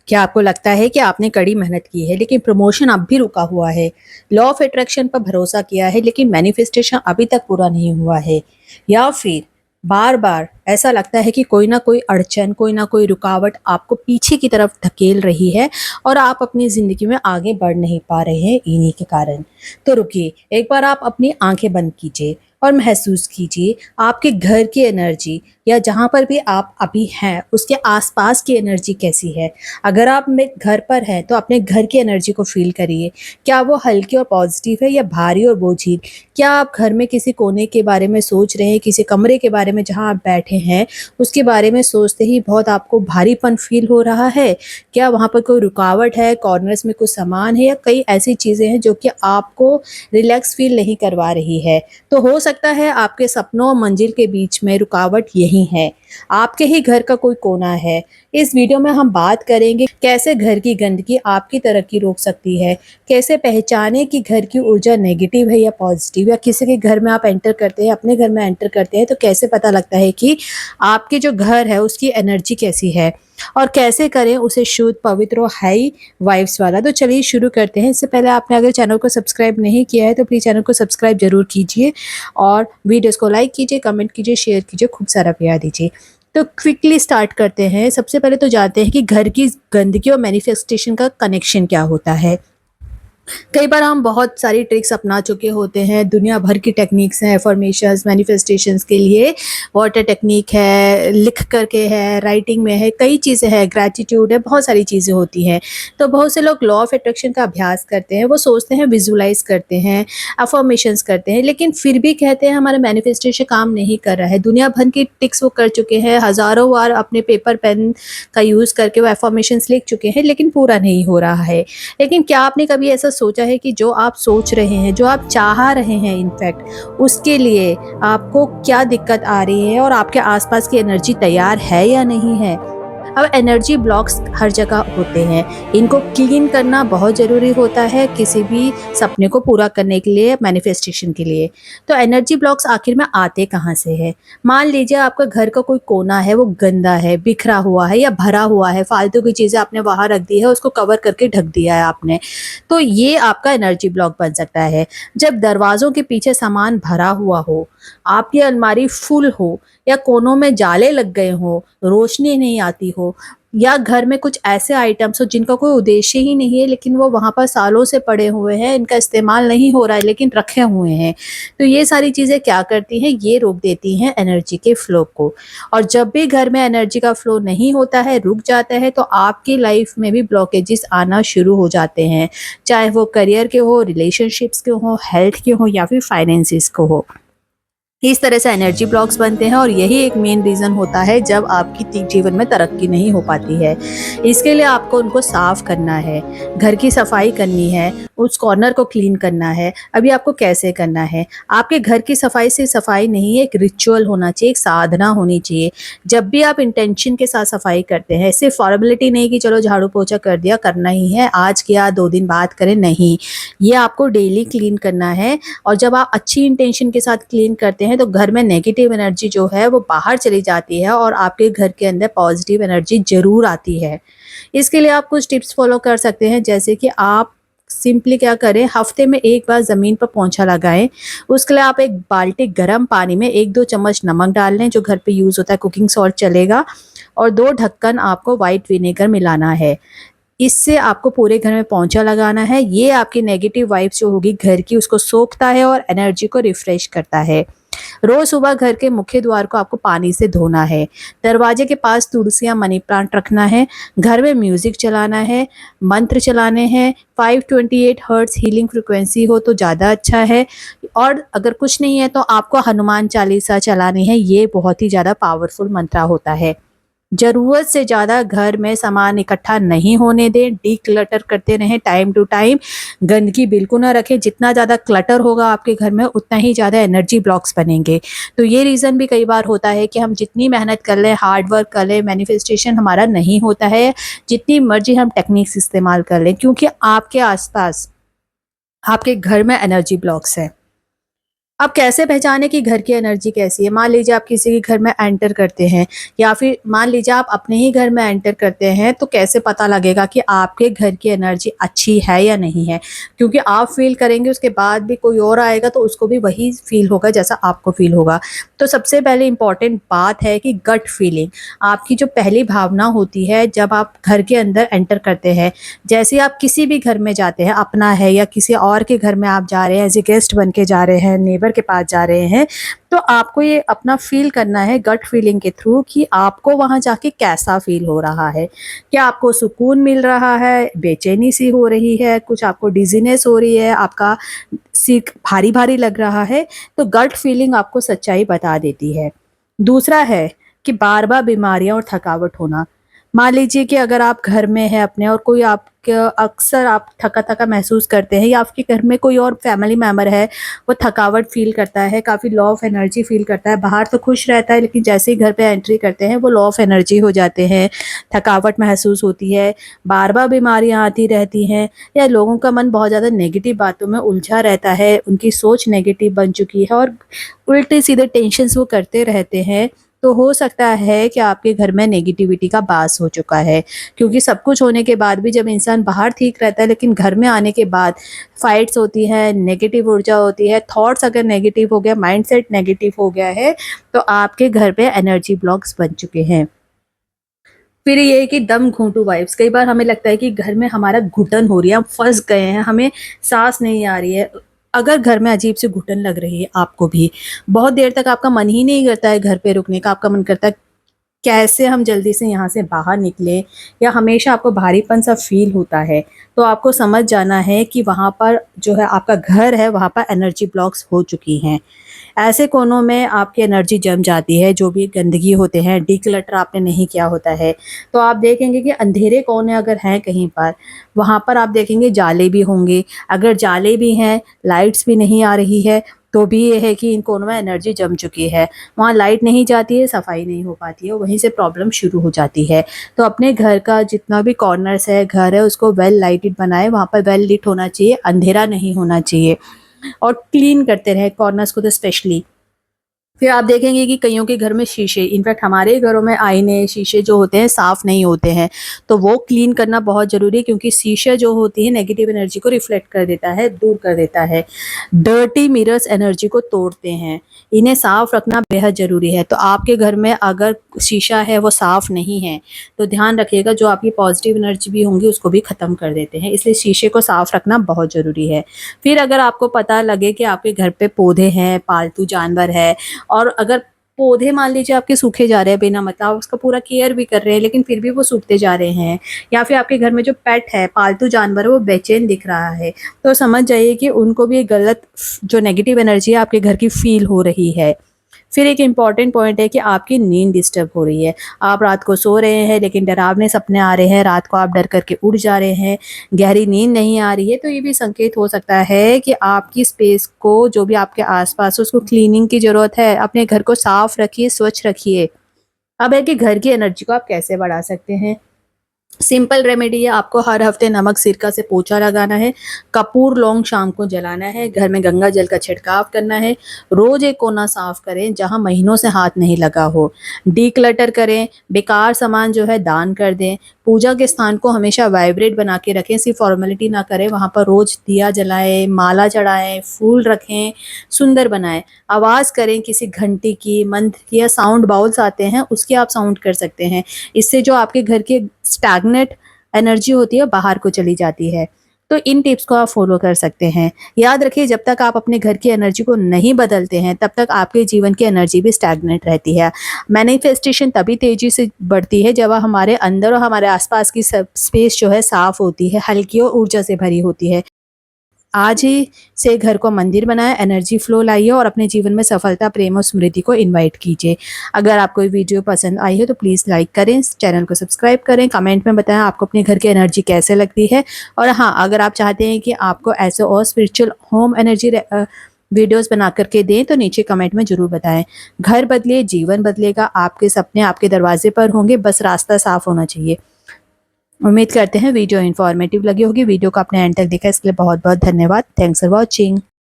क्या आपको लगता है कि आपने कड़ी मेहनत की है लेकिन प्रमोशन अब भी रुका हुआ है? लॉ ऑफ अट्रैक्शन पर भरोसा किया है लेकिन मैनिफेस्टेशन अभी तक पूरा नहीं हुआ है? या फिर बार-बार ऐसा लगता है कि कोई ना कोई अड़चन, कोई ना कोई रुकावट आपको पीछे की तरफ धकेल रही है और आप अपनी ज़िंदगी में आगे बढ़ नहीं पा रहे हैं इन्हीं के कारण? तो रुकिए, एक बार आप अपनी आँखें बंद कीजिए और महसूस कीजिए आपके घर की एनर्जी या जहाँ पर भी आप अभी हैं, उसके आसपास की एनर्जी कैसी है। अगर आप में घर पर हैं तो अपने घर की एनर्जी को फ़ील करिए। क्या वो हल्की और पॉजिटिव है या भारी और बोझिल? क्या आप घर में किसी कोने के बारे में सोच रहे हैं, किसी कमरे के बारे में जहाँ आप बैठे हैं, उसके बारे में सोचते ही बहुत आपको भारीपन फ़ील हो रहा है? क्या वहाँ पर कोई रुकावट है, कॉर्नर्स में कुछ सामान है या कई ऐसी चीज़ें हैं जो कि आपको रिलैक्स फ़ील नहीं करवा रही है? तो हो सकता है आपके सपनों और मंजिल के बीच में रुकावट यही है, आपके ही घर का कोई कोना है। इस वीडियो में हम बात करेंगे कैसे घर की गंदगी आपकी तरक्की रोक सकती है, कैसे पहचाने कि घर की ऊर्जा नेगेटिव है या पॉजिटिव, या किसी के घर में आप एंटर करते हैं, अपने घर में एंटर करते हैं तो कैसे पता लगता है कि आपके जो घर है उसकी एनर्जी कैसी है और कैसे करें उसे शुद्ध, पवित्र और हाई वाइब्स वाला। तो चलिए शुरू करते हैं। इससे पहले आपने अगर चैनल को सब्सक्राइब नहीं किया है तो प्लीज़ चैनल को सब्सक्राइब ज़रूर कीजिए और वीडियोस को लाइक कीजिए, कमेंट कीजिए, शेयर कीजिए, खूब सारा प्यार दीजिए। तो क्विकली स्टार्ट करते हैं। सबसे पहले तो जानते हैं कि घर की गंदगी और मैनिफेस्टेशन का कनेक्शन क्या होता है। कई बार हम बहुत सारी ट्रिक्स अपना चुके होते हैं, दुनिया भर की टेक्निक्स हैं अफर्मेशंस, मैनिफेस्टेशंस के लिए। वाटर टेक्निक है, लिख करके है, राइटिंग में है, कई चीज़ें हैं, ग्रैटिट्यूड है, बहुत सारी चीज़ें होती हैं। तो बहुत से लोग लॉ ऑफ अट्रैक्शन का अभ्यास करते हैं, वो सोचते हैं, विजुलाइज करते हैं, अफर्मेशंस करते हैं, लेकिन फिर भी कहते हैं हमारा मैनिफेस्टेशन काम नहीं कर रहा है। दुनिया भर की ट्रिक्स वो कर चुके हैं, हज़ारों बार अपने पेपर पेन का यूज़ करके वो अफर्मेशंस लिख चुके हैं, लेकिन पूरा नहीं हो रहा है। लेकिन क्या आपने कभी ऐसा सोचा है कि जो आप सोच रहे हैं, जो आप चाह रहे हैं इनफैक्ट, उसके लिए आपको क्या दिक्कत आ रही है और आपके आसपास की एनर्जी तैयार है या नहीं है? अब एनर्जी ब्लॉक्स हर जगह होते हैं, इनको क्लीन करना बहुत ज़रूरी होता है किसी भी सपने को पूरा करने के लिए, मैनिफेस्टेशन के लिए। तो एनर्जी ब्लॉक्स आखिर में आते कहाँ से हैं? मान लीजिए आपका घर का कोई कोना है, वो गंदा है, बिखरा हुआ है या भरा हुआ है, फालतू की चीज़ें आपने वहाँ रख दी है, उसको कवर करके ढक दिया है आपने। तो ये आपका एनर्जी ब्लॉक बन सकता है। जब दरवाज़ों के पीछे सामान भरा हुआ हो, आपकी अलमारी फुल हो या कोनों में जाले लग गए हों, रोशनी नहीं आती हो, या घर में कुछ ऐसे आइटम्स हो जिनका कोई उद्देश्य ही नहीं है लेकिन वो वहाँ पर सालों से पड़े हुए हैं, इनका इस्तेमाल नहीं हो रहा है लेकिन रखे हुए हैं। तो ये सारी चीज़ें क्या करती हैं, ये रोक देती हैं एनर्जी के फ्लो को। और जब भी घर में एनर्जी का फ्लो नहीं होता है, रुक जाता है, तो आपकी लाइफ में भी ब्लॉकेजेस आना शुरू हो जाते हैं, चाहे वो करियर के हो, रिलेशनशिप्स के हो, हेल्थ के हो या फिर फाइनेंसिस को हो। इस तरह से एनर्जी ब्लॉक्स बनते हैं और यही एक मेन रीज़न होता है जब आपकी जीवन में तरक्की नहीं हो पाती है। इसके लिए आपको उनको साफ़ करना है, घर की सफाई करनी है, उस कॉर्नर को क्लीन करना है। अभी आपको कैसे करना है? आपके घर की सफाई से सफाई नहीं है, एक रिचुअल होना चाहिए, एक साधना होनी चाहिए। जब भी आप इंटेंशन के साथ सफाई करते हैं, सिर्फ फॉर्मेलिटी नहीं कि चलो झाड़ू पोछा कर दिया, करना ही है, आज किया 2 दिन बाद करें, नहीं। ये आपको डेली क्लीन करना है। और जब आप अच्छी इंटेंशन के साथ क्लीन करते हैं तो घर में नेगेटिव एनर्जी जो है वो बाहर चली जाती है और आपके घर के अंदर पॉजिटिव एनर्जी ज़रूर आती है। इसके लिए आप कुछ टिप्स फॉलो कर सकते हैं, जैसे कि आप सिंपली क्या करें, हफ्ते में 1 बार ज़मीन पर पोंछा लगाएं। उसके लिए आप एक बाल्टी गर्म पानी में 1-2 चम्मच नमक डाल लें, जो घर पे यूज़ होता है, कुकिंग सॉल्ट चलेगा, और 2 ढक्कन आपको वाइट विनेगर मिलाना है। इससे आपको पूरे घर में पोंछा लगाना है। ये आपकी नेगेटिव वाइब्स जो होगी घर की, उसको सोखता है और एनर्जी को रिफ्रेश करता है। रोज़ सुबह घर के मुख्य द्वार को आपको पानी से धोना है। दरवाजे के पास तुलसी या मनी प्लांट रखना है। घर में म्यूज़िक चलाना है, मंत्र चलाने हैं। 528 हर्ट्ज़ हीलिंग फ्रीक्वेंसी हो तो ज़्यादा अच्छा है, और अगर कुछ नहीं है तो आपको हनुमान चालीसा चलानी है। ये बहुत ही ज़्यादा पावरफुल मंत्र होता है। ज़रूरत से ज़्यादा घर में सामान इकट्ठा नहीं होने दें, डीक्लटर करते रहें टाइम टू टाइम। गंदगी बिल्कुल ना रखें, जितना ज़्यादा क्लटर होगा आपके घर में उतना ही ज़्यादा एनर्जी ब्लॉक्स बनेंगे। तो ये रीज़न भी कई बार होता है कि हम जितनी मेहनत कर लें, हार्ड वर्क कर लें, मैनिफेस्टेशन हमारा नहीं होता है, जितनी मर्ज़ी हम टेक्निक्स इस्तेमाल कर लें, क्योंकि आपके आस-पास, आपके घर में एनर्जी ब्लॉक्स हैं। अब कैसे पहचाने कि घर की एनर्जी कैसी है? मान लीजिए आप किसी के घर में एंटर करते हैं या फिर मान लीजिए आप अपने ही घर में एंटर करते हैं, तो कैसे पता लगेगा कि आपके घर की एनर्जी अच्छी है या नहीं है? क्योंकि आप फ़ील करेंगे, उसके बाद भी कोई और आएगा तो उसको भी वही फ़ील होगा जैसा आपको फ़ील होगा। तो सबसे पहले इम्पोर्टेंट बात है कि गट फीलिंग, आपकी जो पहली भावना होती है जब आप घर के अंदर एंटर करते हैं, जैसे ही आप किसी भी घर में जाते हैं, अपना है या किसी और के घर में आप जा रहे हैं, एज़ ए गेस्ट बन के जा रहे हैं, नेबर के पास जा रहे हैं, तो आपको ये अपना फ़ील करना है गट फीलिंग के थ्रू कि आपको वहाँ जाके कैसा फ़ील हो रहा है। क्या आपको सुकून मिल रहा है, बेचैनी सी हो रही है, कुछ आपको डिज़ीनेस हो रही है, आपका सिर भारी-भारी लग रहा है, तो गट फीलिंग आपको सच्चाई बता देती है। दूसरा है कि बार-बार बीमारियाँ और थकावट होना। मान लीजिए कि अगर आप घर में हैं अपने और कोई आपके अक्सर आप थका-थका महसूस करते हैं या आपके घर में कोई और फैमिली मेंबर है, वो थकावट फ़ील करता है, काफ़ी लॉ ऑफ एनर्जी फ़ील करता है, बाहर तो खुश रहता है लेकिन जैसे ही घर पे एंट्री करते हैं वो लॉ ऑफ एनर्जी हो जाते हैं, थकावट महसूस होती है, बार-बार बीमारियाँ आती रहती हैं या लोगों का मन बहुत ज़्यादा नेगेटिव बातों में उलझा रहता है, उनकी सोच नेगेटिव बन चुकी है और उल्टे-सीधे टेंशन्स वो करते रहते हैं, तो हो सकता है कि आपके घर में नेगेटिविटी का वास हो चुका है। क्योंकि सब कुछ होने के बाद भी जब इंसान बाहर ठीक रहता है लेकिन घर में आने के बाद फाइट्स होती हैं, नेगेटिव ऊर्जा होती है, थॉट्स अगर नेगेटिव हो गया, माइंडसेट नेगेटिव हो गया है, तो आपके घर पे एनर्जी ब्लॉक्स बन चुके हैं। फिर ये है कि दम घुंटू वाइब्स, कई बार हमें लगता है कि घर में हमारा घुटन हो रही है, हम फँस गए हैं, हमें साँस नहीं आ रही है। अगर घर में अजीब सी घुटन लग रही है आपको भी, बहुत देर तक आपका मन ही नहीं करता है घर पे रुकने का, आपका मन करता है कैसे हम जल्दी से यहाँ से बाहर निकलें या हमेशा आपको भारीपन-सा फ़ील होता है, तो आपको समझ जाना है कि वहाँ पर जो है आपका घर है, वहाँ पर एनर्जी ब्लॉक्स हो चुकी हैं। ऐसे कोनों में आपकी एनर्जी जम जाती है, जो भी गंदगी होते हैं, डिक्लटर आपने नहीं किया होता है, तो आप देखेंगे कि अंधेरे कोने अगर हैं कहीं पर, वहाँ पर आप देखेंगे जाले भी होंगे। अगर जाले भी हैं, लाइट्स भी नहीं आ रही है, तो भी ये है कि इन कोनों में एनर्जी जम चुकी है। वहाँ लाइट नहीं जाती है, सफाई नहीं हो पाती है, वहीं से प्रॉब्लम शुरू हो जाती है। तो अपने घर का जितना भी कॉर्नर्स है, घर है, उसको वेल लाइटेड बनाएँ, वहाँ पर वेल लिट होना चाहिए, अंधेरा नहीं होना चाहिए और क्लीन करते रहें कॉर्नर्स को तो स्पेशली। फिर आप देखेंगे कि कइयों के घर में शीशे, इनफैक्ट हमारे घरों में आईने, शीशे जो होते हैं साफ़ नहीं होते हैं, तो वो क्लीन करना बहुत ज़रूरी है क्योंकि शीशा जो होती है नेगेटिव एनर्जी को रिफ्लेक्ट कर देता है, दूर कर देता है। डर्टी मिरर्स एनर्जी को तोड़ते हैं, इन्हें साफ़ रखना बेहद ज़रूरी है। तो आपके घर में अगर शीशा है वो साफ़ नहीं है, तो ध्यान रखिएगा जो आपकी पॉज़िटिव एनर्जी भी होंगी उसको भी ख़त्म कर देते हैं, इसलिए शीशे को साफ़ रखना बहुत ज़रूरी है। फिर अगर आपको पता लगे कि आपके घर पे पौधे हैं, पालतू जानवर है और अगर पौधे मान लीजिए आपके सूखे जा रहे हैं बिना मतलब आप उसका पूरा केयर भी कर रहे हैं लेकिन फिर भी वो सूखते जा रहे हैं या फिर आपके घर में जो पेट है, पालतू जानवर है वो बेचैन दिख रहा है, तो समझ जाइए कि उनको भी एक गलत जो नेगेटिव एनर्जी है आपके घर की फ़ील हो रही है। फिर एक इम्पॉर्टेंट पॉइंट है कि आपकी नींद डिस्टर्ब हो रही है। आप रात को सो रहे हैं लेकिन डरावने सपने आ रहे हैं, रात को आप डर करके उठ जा रहे हैं, गहरी नींद नहीं आ रही है, तो ये भी संकेत हो सकता है कि आपकी स्पेस को जो भी आपके आस-पास है उसको क्लीनिंग की ज़रूरत है। अपने घर को साफ रखिए, स्वच्छ रखिए। अब है कि घर की एनर्जी को आप कैसे बढ़ा सकते हैं? सिंपल रेमेडी है, आपको हर हफ्ते नमक सिरका से पोछा लगाना है, कपूर लौंग शाम को जलाना है, घर में गंगा जल का छिड़काव करना है, रोज एक कोना साफ करें जहां महीनों से हाथ नहीं लगा हो, डीक्लटर करें, बेकार सामान जो है दान कर दें, पूजा के स्थान को हमेशा वाइब्रेट बना के रखें, सिर्फ फॉर्मेलिटी ना करें, वहाँ पर रोज दिया जलाएं, माला चढ़ाएं, फूल रखें, सुंदर बनाएं, आवाज़ करें किसी घंटी की, मंत्र की या साउंड बाउल्स आते हैं उसकी आप साउंड कर सकते हैं। इससे जो आपके घर की स्टैग्नेट एनर्जी होती है बाहर को चली जाती है। तो इन टिप्स को आप फॉलो कर सकते हैं। याद रखिए जब तक आप अपने घर की एनर्जी को नहीं बदलते हैं तब तक आपके जीवन की एनर्जी भी स्टैग्नेट रहती है। मैनिफेस्टेशन तभी तेज़ी से बढ़ती है जब हमारे अंदर और हमारे आसपास की सब स्पेस जो है साफ़ होती है, हल्की और ऊर्जा से भरी होती है। आज ही से घर को मंदिर बनाएं, एनर्जी फ्लो लाइए और अपने जीवन में सफलता, प्रेम और समृद्धि को इनवाइट कीजिए। अगर आपको ये वीडियो पसंद आई हो तो प्लीज़ लाइक करें, चैनल को सब्सक्राइब करें, कमेंट में बताएं आपको अपने घर की एनर्जी कैसे लगती है। और हाँ, अगर आप चाहते हैं कि आपको ऐसे और स्पिरिचुअल होम एनर्जी वीडियोस बना करके दें तो नीचे कमेंट में ज़रूर बताएं। घर बदले, जीवन बदलेगा, आपके सपने आपके दरवाजे पर होंगे, बस रास्ता साफ होना चाहिए। उम्मीद करते हैं वीडियो इन्फॉर्मेटिव लगी होगी। वीडियो को आपने एंड तक देखा इसके लिए बहुत बहुत धन्यवाद। Thanks for watching.